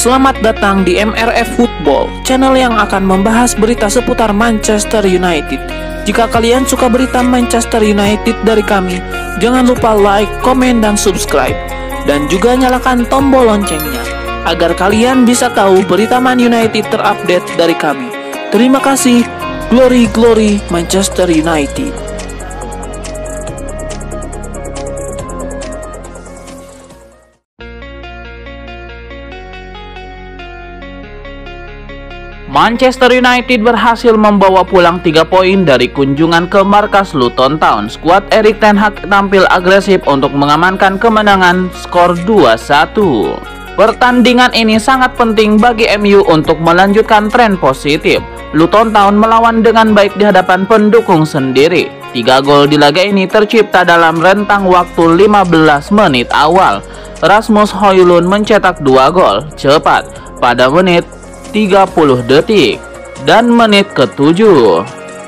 Selamat datang di MRF Football, channel yang akan membahas berita seputar Manchester United. Jika kalian suka berita Manchester United dari kami, jangan lupa like, komen, dan subscribe. Dan juga nyalakan tombol loncengnya, agar kalian bisa tahu berita Man United terupdate dari kami. Terima kasih, Glory Glory Manchester United. Manchester United berhasil membawa pulang 3 poin dari kunjungan ke markas Luton Town. Skuad Erik ten Hag tampil agresif untuk mengamankan kemenangan skor 2-1. Pertandingan ini sangat penting bagi MU untuk melanjutkan tren positif. Luton Town melawan dengan baik di hadapan pendukung sendiri. 3 gol di laga ini tercipta dalam rentang waktu 15 menit awal. Rasmus Højlund mencetak 2 gol cepat pada menit 30 detik dan menit ke-7.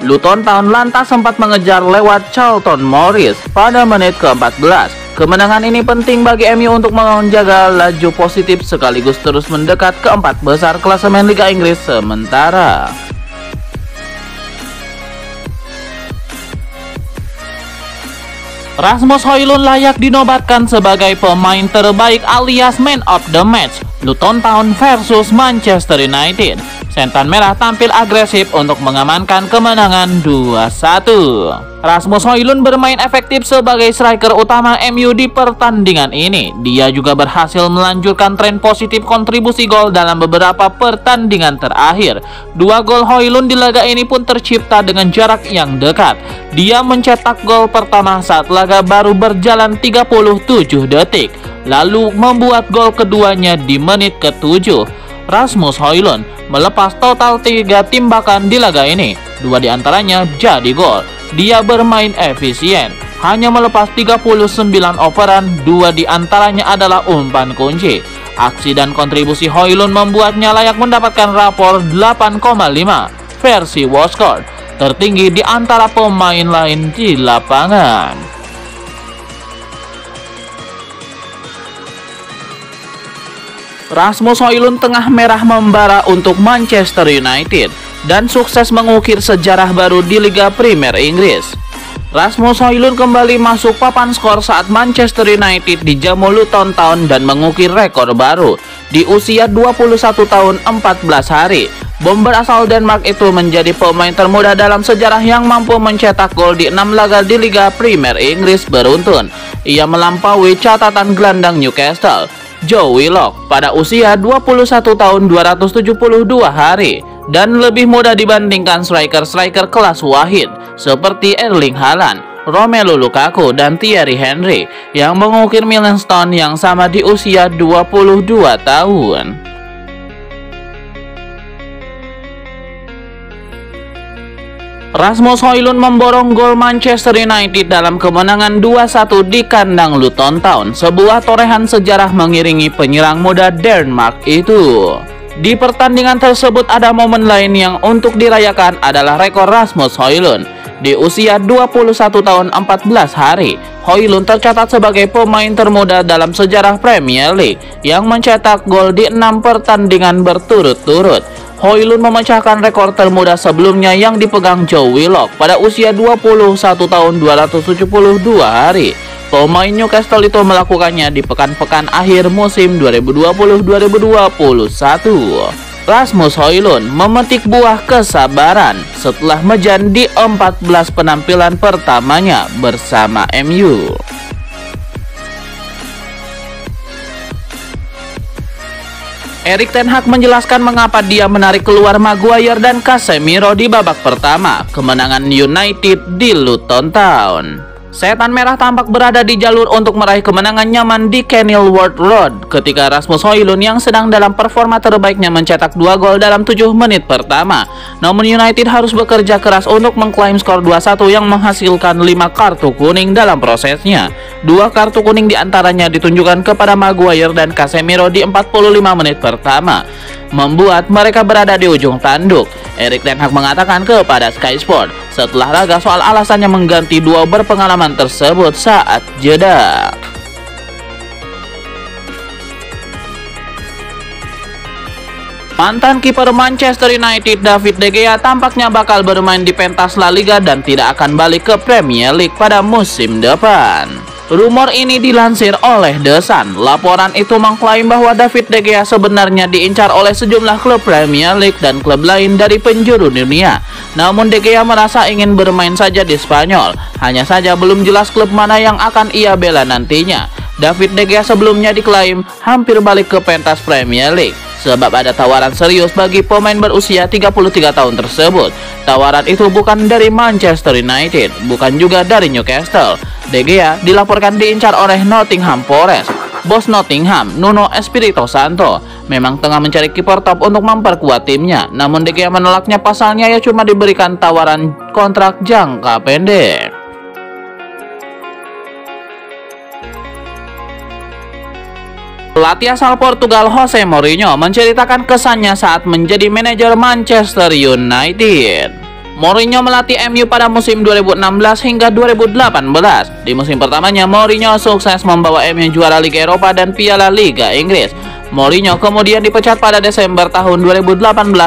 Luton Town lantas sempat mengejar lewat Charlton Morris pada menit ke-14. Kemenangan ini penting bagi MU untuk menjaga laju positif sekaligus terus mendekat ke 4 besar klasemen Liga Inggris sementara. Rasmus Højlund layak dinobatkan sebagai pemain terbaik alias Man of the Match. Luton Town versus Manchester United. Setan Merah tampil agresif untuk mengamankan kemenangan 2-1. Rasmus Højlund bermain efektif sebagai striker utama MU di pertandingan ini. Dia juga berhasil melanjutkan tren positif kontribusi gol dalam beberapa pertandingan terakhir. 2 gol Højlund di laga ini pun tercipta dengan jarak yang dekat. Dia mencetak gol pertama saat laga baru berjalan 37 detik, lalu membuat gol keduanya di menit ke-7. Rasmus Højlund melepas total 3 tembakan di laga ini, 2 diantaranya jadi gol. Dia bermain efisien, hanya melepas 39 operan, 2 diantaranya adalah umpan kunci. Aksi dan kontribusi Højlund membuatnya layak mendapatkan rapor 8,5 versi WhoScored, tertinggi di antara pemain lain di lapangan. Rasmus Højlund tengah merah membara untuk Manchester United dan sukses mengukir sejarah baru di Liga Premier Inggris. Rasmus Højlund kembali masuk papan skor saat Manchester United dijamu Luton Town dan mengukir rekor baru. Di usia 21 tahun 14 hari, bomber asal Denmark itu menjadi pemain termuda dalam sejarah yang mampu mencetak gol di 6 laga di Liga Premier Inggris beruntun. Ia melampaui catatan gelandang Newcastle, Joe Willock, pada usia 21 tahun 272 hari dan lebih muda dibandingkan striker-striker kelas wahid seperti Erling Haaland, Romelu Lukaku, dan Thierry Henry yang mengukir milestone yang sama di usia 22 tahun. Rasmus Højlund memborong gol Manchester United dalam kemenangan 2-1 di kandang Luton Town, sebuah torehan sejarah mengiringi penyerang muda Denmark itu. Di pertandingan tersebut ada momen lain yang untuk dirayakan adalah rekor Rasmus Højlund. Di usia 21 tahun 14 hari, Højlund tercatat sebagai pemain termuda dalam sejarah Premier League yang mencetak gol di 6 pertandingan berturut-turut. Højlund memecahkan rekor termuda sebelumnya yang dipegang Joe Willock pada usia 21 tahun 272 hari. Pemain Newcastle itu melakukannya di pekan-pekan akhir musim 2020-2021. Rasmus Højlund memetik buah kesabaran setelah mejan di 14 penampilan pertamanya bersama MU. Erik ten Hag menjelaskan mengapa dia menarik keluar Maguire dan Casemiro di babak pertama kemenangan United di Luton Town. Setan Merah tampak berada di jalur untuk meraih kemenangan nyaman di Kenilworth Road ketika Rasmus Højlund yang sedang dalam performa terbaiknya mencetak 2 gol dalam 7 menit pertama. Namun United harus bekerja keras untuk mengklaim skor 2-1 yang menghasilkan 5 kartu kuning dalam prosesnya. 2 kartu kuning diantaranya ditunjukkan kepada Maguire dan Casemiro di 45 menit pertama, membuat mereka berada di ujung tanduk. Erik ten Hag mengatakan kepada Sky Sport setelah laga soal alasannya mengganti 2 berpengalaman tersebut saat jeda. Mantan kiper Manchester United David De Gea tampaknya bakal bermain di pentas La Liga dan tidak akan balik ke Premier League pada musim depan. Rumor ini dilansir oleh The Sun. Laporan itu mengklaim bahwa David De Gea sebenarnya diincar oleh sejumlah klub Premier League dan klub lain dari penjuru dunia. Namun De Gea merasa ingin bermain saja di Spanyol. Hanya saja belum jelas klub mana yang akan ia bela nantinya. David De Gea sebelumnya diklaim hampir balik ke pentas Premier League sebab ada tawaran serius bagi pemain berusia 33 tahun tersebut. Tawaran itu bukan dari Manchester United, bukan juga dari Newcastle. De Gea dilaporkan diincar oleh Nottingham Forest. Bos Nottingham, Nuno Espirito Santo, memang tengah mencari kiper top untuk memperkuat timnya. Namun De Gea menolaknya, pasalnya ia cuma diberikan tawaran kontrak jangka pendek. Pelatih asal Portugal Jose Mourinho menceritakan kesannya saat menjadi manajer Manchester United. Mourinho melatih MU pada musim 2016 hingga 2018. Di musim pertamanya, Mourinho sukses membawa MU juara Liga Eropa dan Piala Liga Inggris. Mourinho kemudian dipecat pada Desember tahun 2018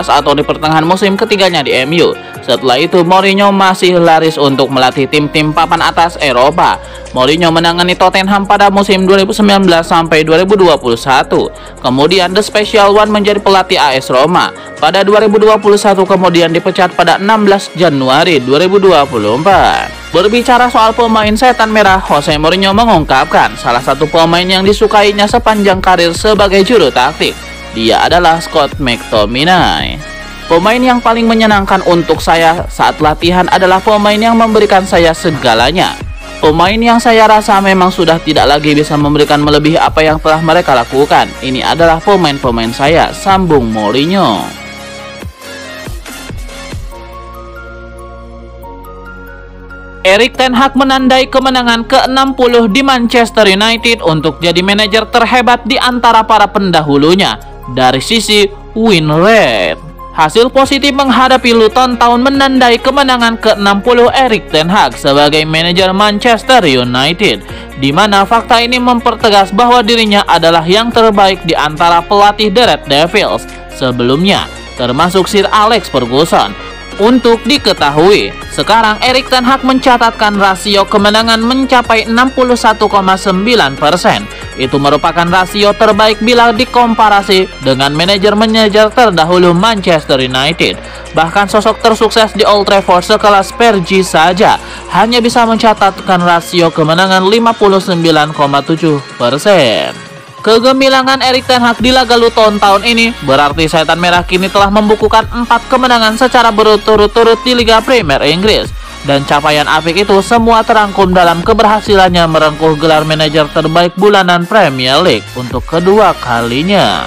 atau di pertengahan musim ketiganya di MU. Setelah itu, Mourinho masih laris untuk melatih tim-tim papan atas Eropa. Mourinho menangani Tottenham pada musim 2019 sampai 2021. Kemudian The Special One menjadi pelatih AS Roma. Pada 2021 kemudian dipecat pada 16 Januari 2024. Berbicara soal pemain setan merah, Jose Mourinho mengungkapkan salah satu pemain yang disukainya sepanjang karir sebagai juru taktik. Dia adalah Scott McTominay. Pemain yang paling menyenangkan untuk saya saat latihan adalah pemain yang memberikan saya segalanya. Pemain yang saya rasa memang sudah tidak lagi bisa memberikan melebihi apa yang telah mereka lakukan. Ini adalah pemain-pemain saya, sambung Mourinho. Erik ten Hag menandai kemenangan ke-60 di Manchester United untuk jadi manajer terhebat di antara para pendahulunya dari sisi win rate. Hasil positif menghadapi Luton Town menandai kemenangan ke-60 Erik ten Hag sebagai manajer Manchester United, di mana fakta ini mempertegas bahwa dirinya adalah yang terbaik di antara pelatih The Red Devils sebelumnya, termasuk Sir Alex Ferguson. Untuk diketahui, sekarang Erik ten Hag mencatatkan rasio kemenangan mencapai 61,9%. Itu merupakan rasio terbaik bila dikomparasi dengan manajer-manajer terdahulu Manchester United. Bahkan sosok tersukses di Old Trafford sekelas Fergie saja hanya bisa mencatatkan rasio kemenangan 59,7%. Kegemilangan Erik ten Hag di laga Luton tahun ini berarti Setan Merah kini telah membukukan 4 kemenangan secara berturut-turut di Liga Premier Inggris. Dan capaian apik itu semua terangkum dalam keberhasilannya merengkuh gelar manajer terbaik bulanan Premier League untuk kedua kalinya.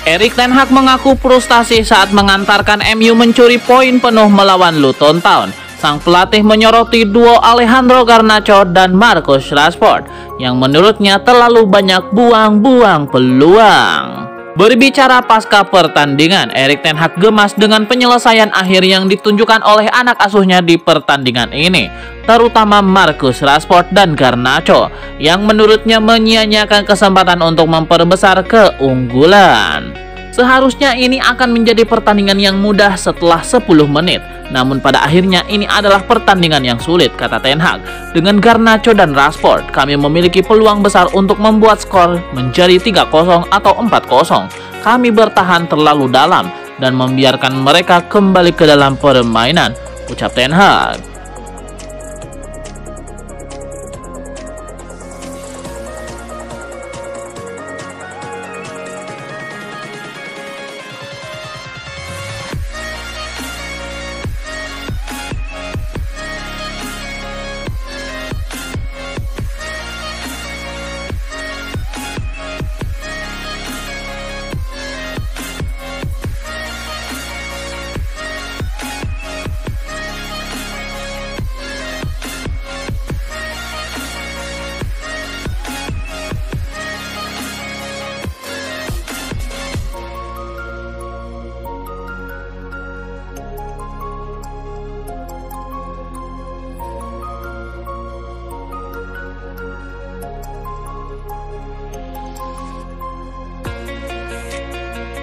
Erik ten Hag mengaku frustasi saat mengantarkan MU mencuri poin penuh melawan Luton Town. Sang pelatih menyoroti duo Alejandro Garnacho dan Marcus Rashford yang menurutnya terlalu banyak buang-buang peluang. Berbicara pasca pertandingan, Erik ten Hag gemas dengan penyelesaian akhir yang ditunjukkan oleh anak asuhnya di pertandingan ini, terutama Marcus Rashford dan Garnacho yang menurutnya menyia-nyiakan kesempatan untuk memperbesar keunggulan. Seharusnya ini akan menjadi pertandingan yang mudah setelah 10 menit. Namun pada akhirnya ini adalah pertandingan yang sulit, kata ten Hag. Dengan Garnacho dan Rashford, kami memiliki peluang besar untuk membuat skor menjadi 3-0 atau 4-0. Kami bertahan terlalu dalam dan membiarkan mereka kembali ke dalam permainan, ucap ten Hag.